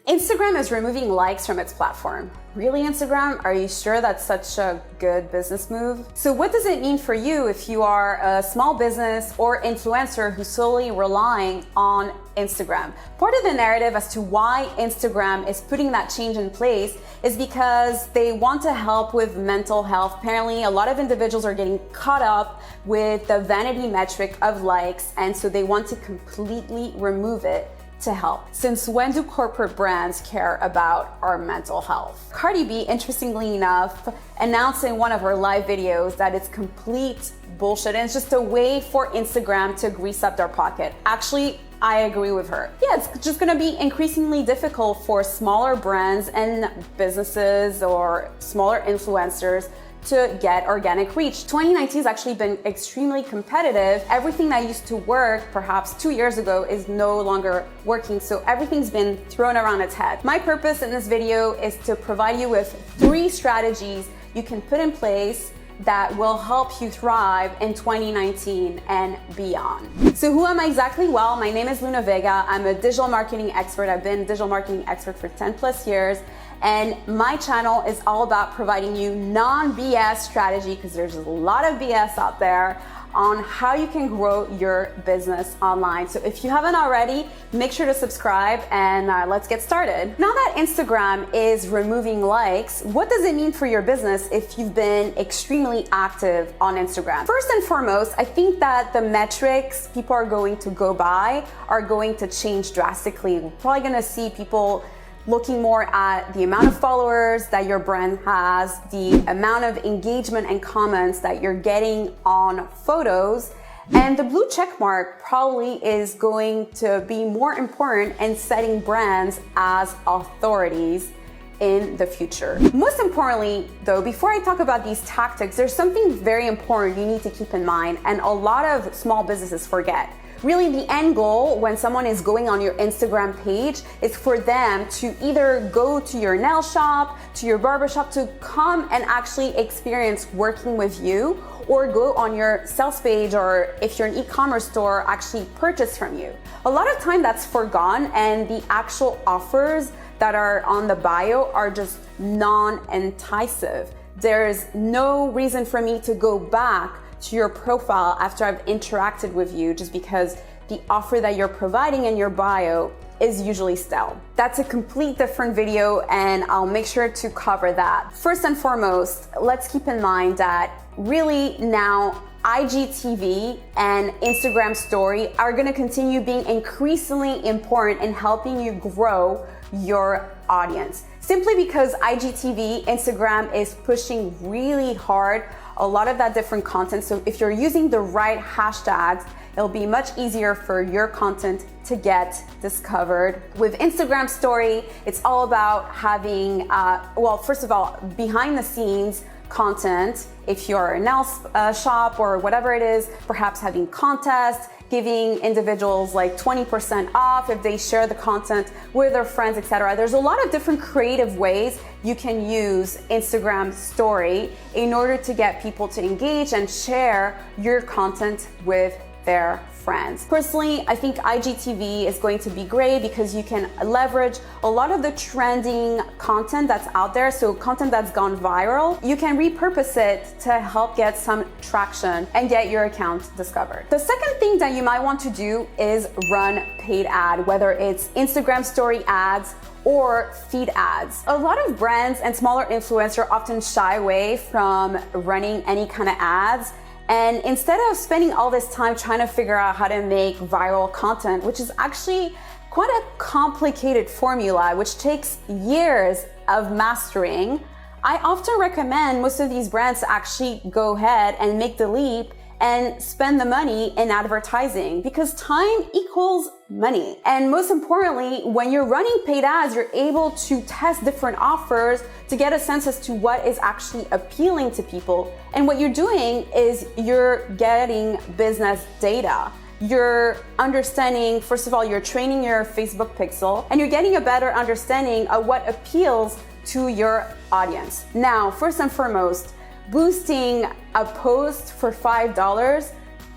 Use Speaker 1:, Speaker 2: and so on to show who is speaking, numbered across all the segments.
Speaker 1: Instagram is removing likes from its platform. Really, Instagram? Are you sure that's such a good business move? So what does it mean for you if you are a small business or influencer who's solely relying on Instagram? Part of the narrative as to why Instagram is putting that change in place is because they want to help with mental health. Apparently, a lot of individuals are getting caught up with the vanity metric of likes, and so they want to completely remove it to help. Since when do corporate brands care about our mental health? Cardi B, interestingly enough, announced in one of her live videos that it's complete bullshit and it's just a way for Instagram to grease up their pocket. Actually, I agree with her. Yeah, it's just gonna be increasingly difficult for smaller brands and businesses or smaller influencers to get organic reach. 2019 has actually been extremely competitive. Everything that used to work perhaps 2 years ago is no longer working, so everything's been thrown around its head. My purpose in this video is to provide you with 3 strategies you can put in place that will help you thrive in 2019 and beyond. So who am I exactly? Well, my name is Luna Vega. I'm a digital marketing expert. I've been a digital marketing expert for 10 plus years. And my channel is all about providing you non-BS strategy, because there's a lot of BS out there, on how you can grow your business online. So if you haven't already, make sure to subscribe and let's get started. Now that Instagram is removing likes, what does it mean for your business if you've been extremely active on Instagram? First and foremost, I think that the metrics people are going to go by are going to change drastically. We're probably gonna see people looking more at the amount of followers that your brand has, the amount of engagement and comments that you're getting on photos, and the blue check mark probably is going to be more important in setting brands as authorities in the future. Most importantly, though, before I talk about these tactics, there's something very important you need to keep in mind, and a lot of small businesses forget. Really, the end goal when someone is going on your Instagram page is for them to either go to your nail shop, to your barbershop, to come and actually experience working with you, or go on your sales page, or if you're an e-commerce store, actually purchase from you. A lot of time that's forgone, and the actual offers that are on the bio are just non-enticing. There's no reason for me to go back to your profile after I've interacted with you just because the offer that you're providing in your bio is usually stale. That's a complete different video, and I'll make sure to cover that. First and foremost, let's keep in mind that really now IGTV and Instagram story are gonna continue being increasingly important in helping you grow your audience. Simply because IGTV, Instagram is pushing really hard a lot of that different content. So if you're using the right hashtags, it'll be much easier for your content to get discovered. With Instagram story, it's all about having, well, first of all, behind the scenes content. If you're a nail shop or whatever it is, perhaps having contests, giving individuals like 20% off if they share the content with their friends, etc. There's a lot of different creative ways you can use Instagram story in order to get people to engage and share your content with their friends. Personally, I think IGTV is going to be great because you can leverage a lot of the trending content that's out there. So content that's gone viral, you can repurpose it to help get some traction and get your account discovered. The second thing that you might want to do is run paid ad, whether it's Instagram story ads or feed ads. A lot of brands and smaller influencers often shy away from running any kind of ads. And instead of spending all this time trying to figure out how to make viral content, which is actually quite a complicated formula, which takes years of mastering, I often recommend most of these brands to actually go ahead and make the leap and spend the money in advertising, because time equals money. And most importantly, when you're running paid ads, you're able to test different offers to get a sense as to what is actually appealing to people. And what you're doing is you're getting business data. You're understanding, first of all, you're training your Facebook pixel, and you're getting a better understanding of what appeals to your audience. Now, first and foremost, boosting a post for $5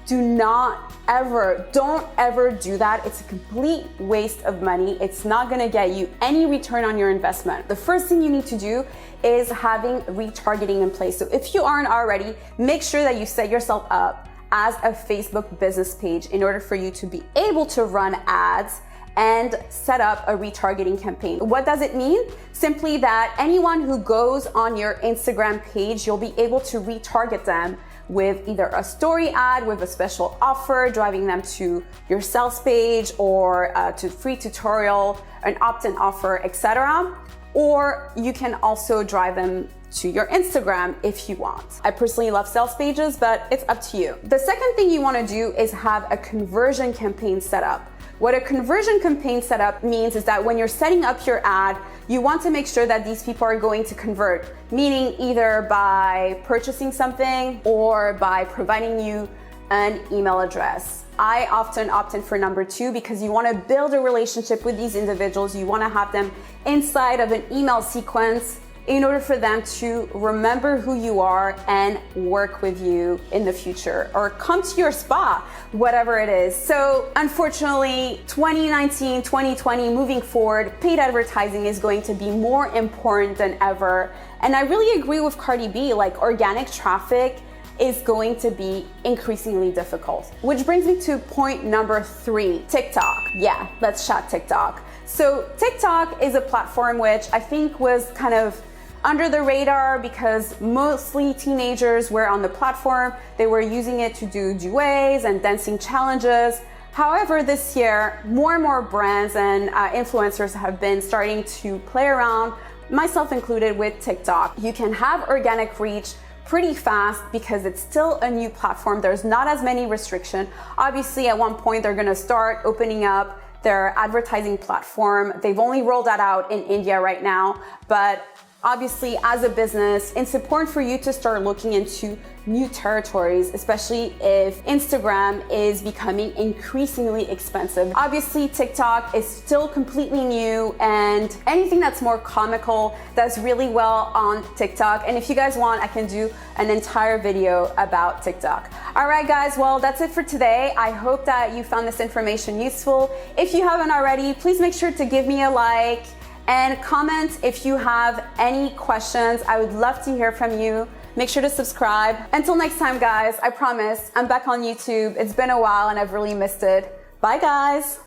Speaker 1: do not don't ever do that. It's a complete waste of money. It's not gonna get you any return on your investment. The first thing you need to do is having retargeting in place. So if you aren't already, make sure that you set yourself up as a Facebook business page in order for you to be able to run ads and set up a retargeting campaign. What does it mean? Simply that anyone who goes on your Instagram page, you'll be able to retarget them with either a story ad with a special offer, driving them to your sales page or to free tutorial, an opt-in offer, etc. Or you can also drive them to your Instagram if you want. I personally love sales pages, but it's up to you. The second thing you want to do is have a conversion campaign set up. What a conversion campaign setup means is that when you're setting up your ad, you want to make sure that these people are going to convert, meaning either by purchasing something or by providing you an email address. I often opt in for number 2 because you want to build a relationship with these individuals. You want to have them inside of an email sequence in order for them to remember who you are and work with you in the future or come to your spa, whatever it is. So unfortunately, 2019, 2020, moving forward, paid advertising is going to be more important than ever. And I really agree with Cardi B, like organic traffic is going to be increasingly difficult. Which brings me to point number 3, TikTok. Yeah, let's chat TikTok. So TikTok is a platform which I think was kind of under the radar because mostly teenagers were on the platform. They were using it to do duets and dancing challenges. However, this year, more and more brands and influencers have been starting to play around, myself included, with TikTok. You can have organic reach pretty fast because it's still a new platform. There's not as many restrictions. Obviously, at one point, they're gonna start opening up their advertising platform. They've only rolled that out in India right now, but obviously, as a business, it's important for you to start looking into new territories, especially if Instagram is becoming increasingly expensive. Obviously, TikTok is still completely new, and anything that's more comical does really well on TikTok. And if you guys want, I can do an entire video about TikTok. All right, guys, well, that's it for today. I hope that you found this information useful. If you haven't already, please make sure to give me a like and comment if you have any questions. I would love to hear from you. Make sure to subscribe. Until next time, guys, I promise I'm back on YouTube. It's been a while and I've really missed it. Bye, guys.